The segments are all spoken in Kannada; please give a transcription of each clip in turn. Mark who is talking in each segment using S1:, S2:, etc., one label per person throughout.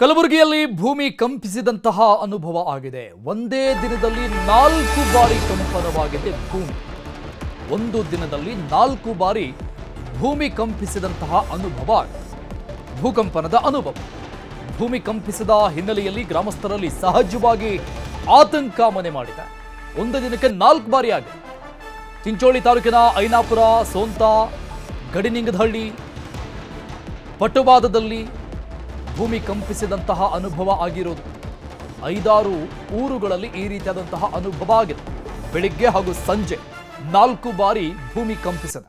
S1: ಕಲಬುರಗಿಯಲ್ಲಿ ಭೂಮಿ ಕಂಪಿಸಿದಂತಹ ಅನುಭವ ಆಗಿದೆ. ಒಂದೇ ದಿನದಲ್ಲಿ 4 ಬಾರಿ ಕಂಪನವಾಗಿದೆ ಭೂಮಿ. ಒಂದು ದಿನದಲ್ಲಿ 4 ಬಾರಿ ಭೂಮಿ ಕಂಪಿಸಿದಂತಹ ಅನುಭವ. ಭೂಕಂಪನದ ಅನುಭವ. ಭೂಮಿ ಕಂಪಿಸಿದ ಹಿನ್ನೆಲೆಯಲ್ಲಿ ಗ್ರಾಮಸ್ಥರಲ್ಲಿ ಸಹಜವಾಗಿ ಆತಂಕ ಮನೆ ಮಾಡಿದೆ. ಒಂದು ದಿನಕ್ಕೆ 4 ಬಾರಿ ಆಗಿದೆ. ಚಿಂಚೋಳಿ ತಾಲೂಕಿನ ಐನಾಪುರ, ಸೋಂತ, ಗಡಿನಿಂಗದಹಳ್ಳಿ, ಪಟುವಾದದಲ್ಲಿ ಭೂಮಿ ಕಂಪಿಸಿದಂತಹ ಅನುಭವ ಆಗಿರೋದು. 5-6 ಊರುಗಳಲ್ಲಿ ಈ ರೀತಿಯಾದಂತಹ ಅನುಭವ ಆಗಿದೆ. ಬೆಳಿಗ್ಗೆ ಹಾಗೂ ಸಂಜೆ 4 ಬಾರಿ ಭೂಮಿ ಕಂಪಿಸಿದೆ.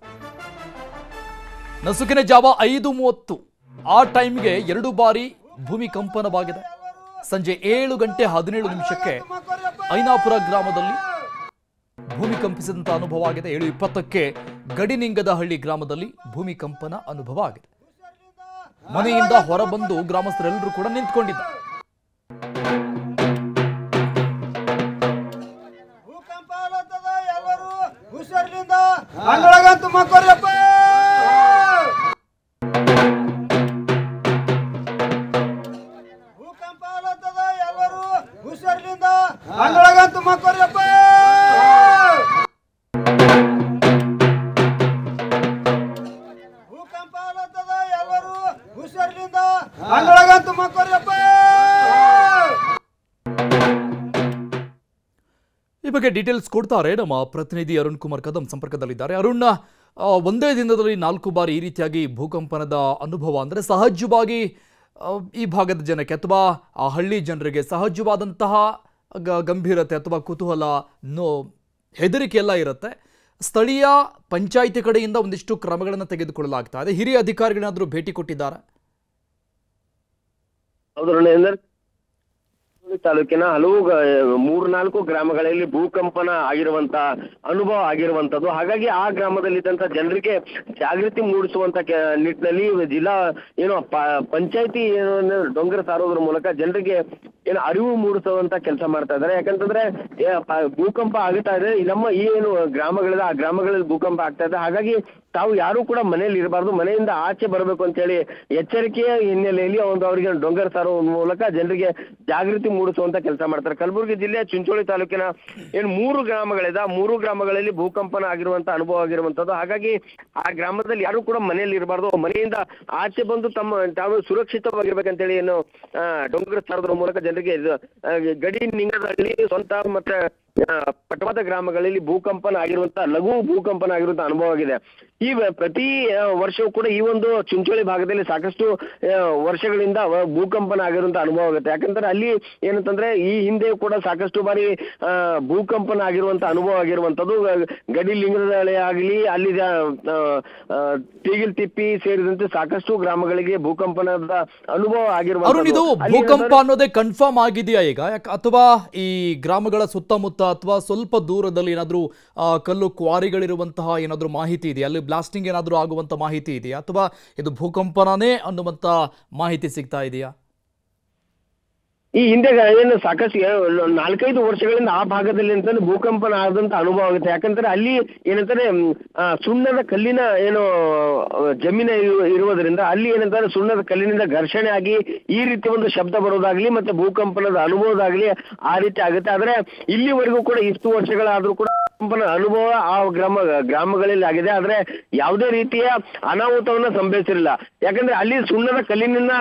S1: ನಸುಕಿನ ಜಾವ 5:30 ಆ ಟೈಮ್ಗೆ 2 ಬಾರಿ ಭೂಮಿ ಕಂಪನವಾಗಿದೆ. ಸಂಜೆ 7 ಗಂಟೆ 17 ನಿಮಿಷಕ್ಕೆ ಐನಾಪುರ ಗ್ರಾಮದಲ್ಲಿ ಭೂಮಿ ಕಂಪಿಸಿದಂತಹ ಅನುಭವ ಆಗಿದೆ. 7:20ಕ್ಕೆ ಗಡಿನಿಂಗದಹಳ್ಳಿ ಗ್ರಾಮದಲ್ಲಿ ಭೂಮಿ ಕಂಪನ ಅನುಭವ ಆಗಿದೆ. ಮನೆಯಿಂದ ಹೊರಬಂದು ಗ್ರಾಮಸ್ಥರೆಲ್ಲರೂ ಕೂಡ ನಿಂತ್ಕೊಂಡಿದ್ದಾರೆ.
S2: ಭೂಕಂಪ ಆಲತ್ತದ, ಎಲ್ಲರೂ ಹುಷಾರ್ಲಿಂದ ಅಂಗಳಗಂತೂ ಮಕ್ಕೋರಿಯಪ್ಪ. ಭೂಕಂಪ ಆಲತ್ತದ, ಎಲ್ಲರೂ ಹುಷಾರ್ಲಿಂದ ಅಂಗಳಗಂತೂ ಮಕ್ಕೋರಿಯಪ್ಪ. ಅಂಗಳಗಂತೂ ಮಕ್ಕೋರಿಯಪ್ಪ.
S1: ಈ ಬಗ್ಗೆ ಡೀಟೇಲ್ಸ್ ಕೊಡ್ತಾರೆ ನಮ್ಮ ಪ್ರತಿನಿಧಿ ಅರುಣ್ ಕುಮಾರ್ ಕದಂ ಸಂಪರ್ಕದಲ್ಲಿದ್ದಾರೆ. ಅರುಣ್, ಒಂದೇ ದಿನದಲ್ಲಿ 4 ಬಾರಿ ಈ ರೀತಿಯಾಗಿ ಭೂಕಂಪನದ ಅನುಭವ ಅಂದರೆ ಸಹಜವಾಗಿ ಈ ಭಾಗದ ಜನಕ್ಕೆ ಅಥವಾ ಆ ಹಳ್ಳಿ ಜನರಿಗೆ ಸಹಜವಾದಂತಹ ಗಂಭೀರತೆ ಅಥವಾ ಕುತೂಹಲ, ಹೆದರಿಕೆ ಎಲ್ಲ ಇರುತ್ತೆ. ಸ್ಥಳೀಯ ಪಂಚಾಯಿತಿ ಕಡೆಯಿಂದ ಒಂದಿಷ್ಟು ಕ್ರಮಗಳನ್ನು ತೆಗೆದುಕೊಳ್ಳಲಾಗ್ತಾ ಇದೆ. ಹಿರಿಯ ಅಧಿಕಾರಿಗಳೇನಾದರೂ ಭೇಟಿ ಕೊಟ್ಟಿದ್ದಾರೆ?
S3: ತಾಲೂಕಿನ ಹಲವು 3-4 ಗ್ರಾಮಗಳಲ್ಲಿ ಭೂಕಂಪನ ಆಗಿರುವಂತ ಅನುಭವ ಆಗಿರುವಂತದ್ದು. ಹಾಗಾಗಿ ಆ ಗ್ರಾಮದಲ್ಲಿದ್ದಂತ ಜನರಿಗೆ ಜಾಗೃತಿ ಮೂಡಿಸುವಂತ ನಿಟ್ಟಿನಲ್ಲಿ ಜಿಲ್ಲಾ ಪಂಚಾಯತಿ ಡೊಂಗರ ಸಾರೋದ್ರ ಮೂಲಕ ಜನರಿಗೆ ಅರಿವು ಮೂಡಿಸುವಂತ ಕೆಲಸ ಮಾಡ್ತಾ ಇದ್ದಾರೆ. ಯಾಕಂತಂದ್ರೆ ಭೂಕಂಪ ಆಗ್ತಾ ಇದೆ, ನಮ್ಮ ಗ್ರಾಮಗಳಿದೆ ಆ ಗ್ರಾಮಗಳಲ್ಲಿ ಭೂಕಂಪ ಆಗ್ತಾ ಇದೆ. ಹಾಗಾಗಿ ತಾವು ಯಾರು ಕೂಡ ಮನೆಯಲ್ಲಿ ಇರಬಾರ್ದು, ಮನೆಯಿಂದ ಆಚೆ ಬರಬೇಕು ಅಂತ ಹೇಳಿ ಎಚ್ಚರಿಕೆಯ ಹಿನ್ನೆಲೆಯಲ್ಲಿ ಅವರಿಗೆ ಡೊಂಗರ ಸಾರುವ ಮೂಲಕ ಜನರಿಗೆ ಜಾಗೃತಿ ಮೂಡಿಸುವಂತ ಕೆಲಸ ಮಾಡ್ತಾರೆ. ಕಲಬುರಗಿ ಜಿಲ್ಲೆಯ ಚಿಂಚೋಳಿ ತಾಲೂಕಿನ 3 ಗ್ರಾಮಗಳಿದೆ, 3 ಗ್ರಾಮಗಳಲ್ಲಿ ಭೂಕಂಪನ ಆಗಿರುವಂತ ಅನುಭವ ಆಗಿರುವಂತದ್ದು. ಹಾಗಾಗಿ ಆ ಗ್ರಾಮದಲ್ಲಿ ಯಾರು ಕೂಡ ಮನೆಯಲ್ಲಿ ಇರಬಾರ್ದು, ಮನೆಯಿಂದ ಆಚೆ ಬಂದು ತಾವು ಸುರಕ್ಷಿತವಾಗಿರ್ಬೇಕಂತೇಳಿ ಡೊಂಗರ ಸಾರೋದ್ರ ಮೂಲಕ ಜನರಿಗೆ ಗಡಿನಿಂಗದಹಳ್ಳಿ, ಸ್ವಂತ ಮತ್ತೆ ಪಟವಾದ ಗ್ರಾಮಗಳಲ್ಲಿ ಭೂಕಂಪನ ಆಗಿರುವಂತ ಲಘು ಭೂಕಂಪನ ಆಗಿರುವಂತ ಅನುಭವ ಆಗಿದೆ. ಈ ಪ್ರತಿ ವರ್ಷವೂ ಕೂಡ ಈ ಒಂದು ಚಿಂಚೋಳಿ ಭಾಗದಲ್ಲಿ ಸಾಕಷ್ಟು ವರ್ಷಗಳಿಂದ ಭೂಕಂಪನ ಆಗಿರುವಂತ ಅನುಭವ ಆಗುತ್ತೆ. ಯಾಕಂದ್ರೆ ಅಲ್ಲಿ ಏನಂತಂದ್ರೆ ಈ ಹಿಂದೆ ಕೂಡ ಸಾಕಷ್ಟು ಬಾರಿ ಭೂಕಂಪನ ಆಗಿರುವಂತ ಅನುಭವ ಆಗಿರುವಂತದ್ದು. ಗಡಿಲಿಂಗದಹಳ್ಳಿ ಆಗಲಿ, ಅಲ್ಲಿ ತೀಗಿಲ್ತಿಪ್ಪಿ ಸೇರಿದಂತೆ ಸಾಕಷ್ಟು ಗ್ರಾಮಗಳಿಗೆ ಭೂಕಂಪನದ ಅನುಭವ ಆಗಿರುವಂತದ್ದು.
S1: ಭೂಕಂಪ ಅನ್ನೋದೇ ಕನ್ಫರ್ಮ್ ಆಗಿದೆಯಾ ಈಗ, ಅಥವಾ ಈ ಗ್ರಾಮಗಳ ಸುತ್ತಮುತ್ತ ಅಥವಾ ಸ್ವಲ್ಪ ದೂರದಲ್ಲಿ ಏನಾದ್ರೂ ಕಲ್ಲು ಕ್ವಾರಿಗಳಿರುವಂತಹ ಏನಾದ್ರೂ ಮಾಹಿತಿ ಇದೆಯಾ? ಅಲ್ಲಿ ಬ್ಲಾಸ್ಟಿಂಗ್ ಏನಾದ್ರೂ ಆಗುವಂತ ಮಾಹಿತಿ ಇದೆಯಾ, ಅಥವಾ ಇದು ಭೂಕಂಪನೇ ಅನ್ನುವಂತ ಮಾಹಿತಿ ಸಿಗ್ತಾ ಇದೆಯಾ?
S3: ಈ ಹಿಂದೆ ಸಾಕಷ್ಟು 4-5 ವರ್ಷಗಳಿಂದ ಆ ಭಾಗದಲ್ಲಿ ಅಂತಂದ್ರೆ ಭೂಕಂಪನ ಆದಂತ ಅನುಭವ ಆಗುತ್ತೆ. ಯಾಕಂದ್ರೆ ಅಲ್ಲಿ ಏನಂತಾರೆ ಸುಣ್ಣದ ಕಲ್ಲಿನ ಜಮೀನ ಇರುವುದರಿಂದ ಅಲ್ಲಿ ಏನಂತಾರೆ ಸುಣ್ಣದ ಕಲ್ಲಿನಿಂದ ಘರ್ಷಣೆ ಆಗಿ ಈ ರೀತಿ ಒಂದು ಶಬ್ದ ಬರೋದಾಗ್ಲಿ ಮತ್ತೆ ಭೂಕಂಪನದ ಅನುಭವದಾಗ್ಲಿ ಆ ರೀತಿ ಆಗುತ್ತೆ. ಆದ್ರೆ ಇಲ್ಲಿವರೆಗೂ ಕೂಡ ಇಷ್ಟು ವರ್ಷಗಳಾದ್ರೂ ಕೂಡ ಭೂಕಂಪನ ಅನುಭವ ಆ ಗ್ರಾಮಗಳಲ್ಲಿ ಆಗಿದೆ. ಆದ್ರೆ ಯಾವುದೇ ರೀತಿಯ ಅನಾಹುತವನ್ನ ಸಂಭವಿಸಿರಲಿಲ್ಲ. ಯಾಕಂದ್ರೆ ಅಲ್ಲಿ ಸುಣ್ಣದ ಕಲ್ಲಿನ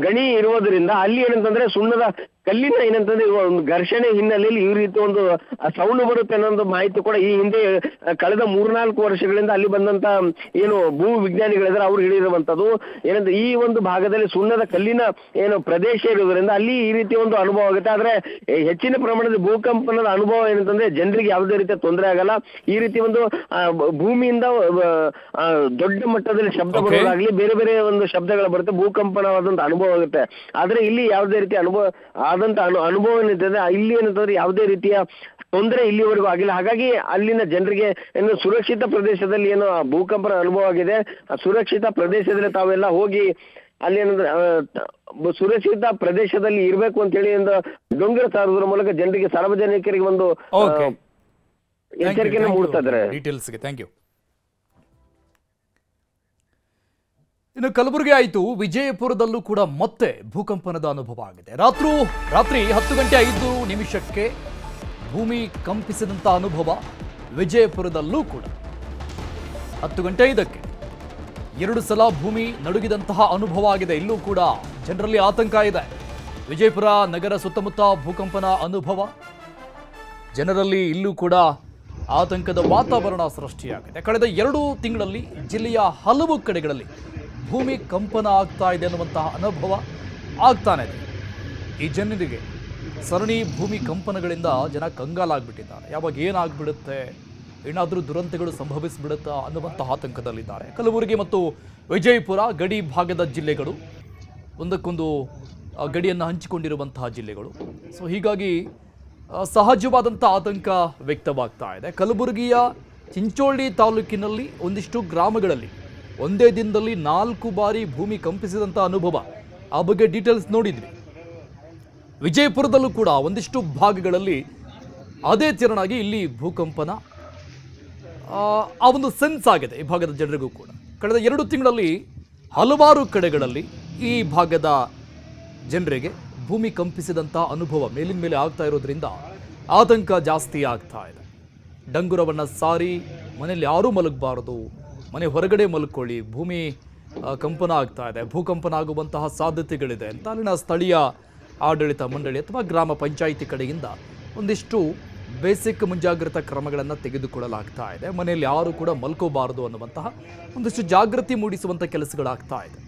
S3: ಗಣಿ ಇರುವುದರಿಂದ ಅಲ್ಲಿ ಏನಂತಂದ್ರೆ ಸುಣ್ಣದ ಕಲ್ಲಿನ ಏನಂತಂದ್ರೆ ಒಂದು ಘರ್ಷಣೆ ಹಿನ್ನೆಲೆಯಲ್ಲಿ ಈ ರೀತಿ ಒಂದು ಸೌಂಡ್ ಬರುತ್ತೆ ಅನ್ನೋ ಮಾಹಿತಿ ಕೂಡ ಈ ಹಿಂದೆ ಕಳೆದ 3-4 ವರ್ಷಗಳಿಂದ ಅಲ್ಲಿ ಬಂದಂತ ಭೂ ವಿಜ್ಞಾನಿಗಳಿದ್ರೆ ಅವ್ರು ಹೇಳಿರುವಂತದ್ದು. ಏನಂದ್ರೆ ಈ ಒಂದು ಭಾಗದಲ್ಲಿ ಸುಣ್ಣದ ಕಲ್ಲಿನ ಪ್ರದೇಶ ಇರುವುದರಿಂದ ಅಲ್ಲಿ ಈ ರೀತಿ ಒಂದು ಅನುಭವ ಆಗುತ್ತೆ. ಆದ್ರೆ ಹೆಚ್ಚಿನ ಪ್ರಮಾಣದ ಭೂಕಂಪನದ ಅನುಭವ ಏನಂತಂದ್ರೆ ಜನರಿಗೆ ಯಾವುದೇ ರೀತಿಯ ತೊಂದರೆ ಆಗಲ್ಲ. ಈ ರೀತಿ ಒಂದು ಭೂಮಿಯಿಂದ ದೊಡ್ಡ ಮಟ್ಟದಲ್ಲಿ ಶಬ್ದ ಬರೋದಾಗ್ಲಿ, ಬೇರೆ ಬೇರೆ ಒಂದು ಶಬ್ದಗಳು ಬರುತ್ತೆ, ಭೂಕಂಪನವಾದಂತ ಅನುಭವ ಆಗುತ್ತೆ. ಆದ್ರೆ ಇಲ್ಲಿ ಯಾವುದೇ ರೀತಿಯ ಆದಂತ ಅನುಭವ ಏನಿದೆ ಇಲ್ಲಿ ಏನಂತಂದ್ರೆ ಯಾವುದೇ ರೀತಿಯ ತೊಂದರೆ ಇಲ್ಲಿವರೆಗೂ ಆಗಿಲ್ಲ. ಹಾಗಾಗಿ ಅಲ್ಲಿನ ಜನರಿಗೆ ಸುರಕ್ಷಿತ ಪ್ರದೇಶದಲ್ಲಿ ಭೂಕಂಪನ ಅನುಭವ ಆಗಿದೆ. ಸುರಕ್ಷಿತ ಪ್ರದೇಶದಲ್ಲಿ ತಾವೆಲ್ಲ ಹೋಗಿ ಅಲ್ಲಿ ಏನಂದ್ರೆ ಸುರಕ್ಷಿತ ಪ್ರದೇಶದಲ್ಲಿ ಇರಬೇಕು ಅಂತ ಹೇಳಿ ಡೊಂಗರ ಸಾರೋದ್ರ ಮೂಲಕ ಜನರಿಗೆ, ಸಾರ್ವಜನಿಕರಿಗೆ ಒಂದು ಎಚ್ಚರಿಕೆಯನ್ನು ಮೂಡಿಸ್ತಾ ಇದ್ದಾರೆ.
S1: ಡೀಟೇಲ್ಸ್ಗೆ ಥ್ಯಾಂಕ್ ಯು. ಇನ್ನು ಕಲಬುರಗಿ ಆಯಿತು, ವಿಜಯಪುರದಲ್ಲೂ ಕೂಡ ಮತ್ತೆ ಭೂಕಂಪನದ ಅನುಭವ ಆಗಿದೆ. ರಾತ್ರಿ 10:05 ಭೂಮಿ ಕಂಪಿಸಿದಂಥ ಅನುಭವ ವಿಜಯಪುರದಲ್ಲೂ ಕೂಡ 10:05 2 ಸಲ ಭೂಮಿ ನಡುಗಿದಂತಹ ಅನುಭವ ಆಗಿದೆ. ಇಲ್ಲೂ ಕೂಡ ಜನರಲ್ಲಿ ಆತಂಕ ಇದೆ. ವಿಜಯಪುರ ನಗರ ಸುತ್ತಮುತ್ತ ಭೂಕಂಪನ ಅನುಭವ, ಜನರಲ್ಲಿ ಇಲ್ಲೂ ಕೂಡ ಆತಂಕದ ವಾತಾವರಣ ಸೃಷ್ಟಿಯಾಗಿದೆ. ಕಳೆದ 2 ತಿಂಗಳಲ್ಲಿ ಜಿಲ್ಲೆಯ ಹಲವು ಕಡೆಗಳಲ್ಲಿ ಭೂಮಿ ಕಂಪನ ಆಗ್ತಾ ಇದೆ ಅನ್ನುವಂತಹ ಅನುಭವ ಆಗ್ತಾನೆ ಇದೆ. ಈ ಜನರಿಗೆ ಸರಣಿ ಭೂಮಿ ಕಂಪನಗಳಿಂದ ಜನ ಕಂಗಾಲಾಗ್ಬಿಟ್ಟಿದ್ದಾರೆ. ಯಾವಾಗ ಏನಾಗ್ಬಿಡುತ್ತೆ, ಏನಾದರೂ ದುರಂತಗಳು ಸಂಭವಿಸಿಬಿಡುತ್ತಾ ಅನ್ನುವಂತಹ ಆತಂಕದಲ್ಲಿದ್ದಾರೆ. ಕಲಬುರಗಿ ಮತ್ತು ವಿಜಯಪುರ ಗಡಿ ಭಾಗದ ಜಿಲ್ಲೆಗಳು, ಒಂದಕ್ಕೊಂದು ಗಡಿಯನ್ನು ಹಂಚಿಕೊಂಡಿರುವಂತಹ ಜಿಲ್ಲೆಗಳು. ಸೊ ಹೀಗಾಗಿ ಸಹಜವಾದಂಥ ಆತಂಕ ವ್ಯಕ್ತವಾಗ್ತಾ ಇದೆ. ಕಲಬುರಗಿಯ ಚಿಂಚೋಳಿ ತಾಲೂಕಿನಲ್ಲಿ ಒಂದಿಷ್ಟು ಗ್ರಾಮಗಳಲ್ಲಿ ಒಂದೇ ದಿನದಲ್ಲಿ 4 ಬಾರಿ ಭೂಮಿ ಕಂಪಿಸಿದಂಥ ಅನುಭವ, ಆ ಬಗ್ಗೆ ಡೀಟೇಲ್ಸ್ ನೋಡಿದ್ವಿ. ವಿಜಯಪುರದಲ್ಲೂ ಕೂಡ ಒಂದಿಷ್ಟು ಭಾಗಗಳಲ್ಲಿ ಅದೇ ತೆರನಾಗಿ ಇಲ್ಲಿ ಭೂಕಂಪನ ಆ ಒಂದು ಸೆನ್ಸ್ ಆಗಿದೆ ಈ ಭಾಗದ ಜನರಿಗೂ ಕೂಡ. ಕಳೆದ 2 ತಿಂಗಳಲ್ಲಿ ಹಲವಾರು ಕಡೆಗಳಲ್ಲಿ ಈ ಭಾಗದ ಜನರಿಗೆ ಭೂಮಿ ಕಂಪಿಸಿದಂಥ ಅನುಭವ ಮೇಲಿನ ಮೇಲೆ ಆಗ್ತಾ ಇರೋದ್ರಿಂದ ಆತಂಕ ಜಾಸ್ತಿ ಆಗ್ತಾ ಇದೆ. ಡಂಗುರವನ್ನು ಸಾರಿ ಮನೆಯಲ್ಲಿ ಯಾರೂ ಮಲಗಬಾರದು, ಮನೆ ಹೊರಗಡೆ ಮಲ್ಕೊಳ್ಳಿ, ಭೂಮಿ ಕಂಪನ ಆಗ್ತಾ ಇದೆ, ಭೂಕಂಪನ ಆಗುವಂತಹ ಸಾಧ್ಯತೆಗಳಿದೆ ಅಂತ ಅಲ್ಲಿನ ಸ್ಥಳೀಯ ಆಡಳಿತ ಮಂಡಳಿ ಅಥವಾ ಗ್ರಾಮ ಪಂಚಾಯಿತಿ ಕಡೆಯಿಂದ ಒಂದಿಷ್ಟು ಬೇಸಿಕ್ ಮುಂಜಾಗ್ರತಾ ಕ್ರಮಗಳನ್ನು ತೆಗೆದುಕೊಳ್ಳಲಾಗ್ತಾ ಇದೆ. ಮನೆಯಲ್ಲಿ ಯಾರು ಕೂಡ ಮಲ್ಕೋಬಾರದು ಅನ್ನುವಂತಹ ಒಂದಿಷ್ಟು ಜಾಗೃತಿ ಮೂಡಿಸುವಂಥ ಕೆಲಸಗಳಾಗ್ತಾ ಇದೆ.